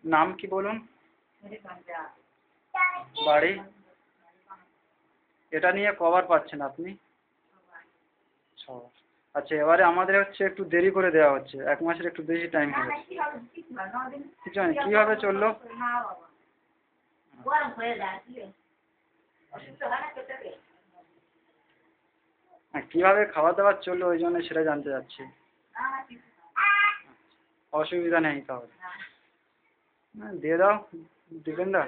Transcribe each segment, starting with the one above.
নাম কি বলুন? বাড়ি? এটা নিয়ে কবার পাচ্ছেন আপনি? 6 বার। আচ্ছা, এবারে আমাদের হচ্ছে একটু দেরি করে দেওয়া হচ্ছে, 1 মাসের একটু বেশি টাইম হয়ে যাচ্ছে। কিছু হয়নি, কীভাবে চললো? হ্যাঁ, কীভাবে খাবার দাবার চললো ওই জন্য সেটা জানতে চাচ্ছি। অসুবিধা নেই তাহলে। হ্যাঁ, দিয়ে দাও দীপেনদা।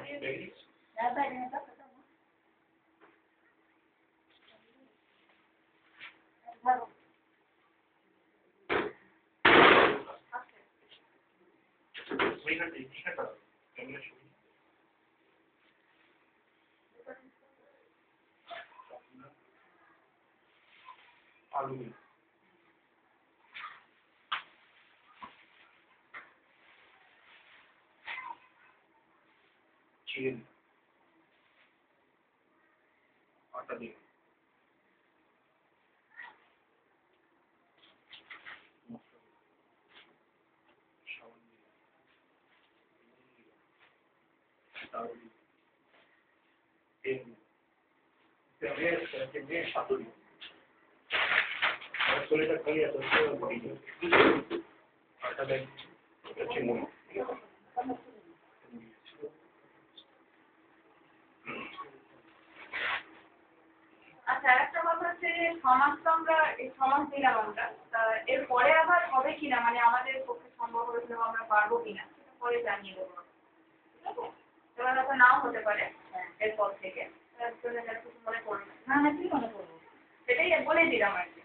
আলু চিকেন আটা দিয়ে সাবান দিয়ে তারপরে তেল সাতুরি শরীরটা খালি আছে আটা দেয় চিনি। আচ্ছা, একটা কথা হচ্ছে যে সমাজ তো আমরা এই সমাজ দিলাম আমরা, তা এরপরে আবার হবে কিনা, মানে আমাদের পক্ষে সম্ভব হয়েছিল আমরা পারবো কিনা সেটা পরে জানিয়ে দেবো, ঠিক আছে? এবার হয়তো নাও হতে পারে এরপর থেকে, তার জন্য যেন কিছু মনে করবে না। না, কি মনে করবো, সেটাই বলে দিলাম আর কি।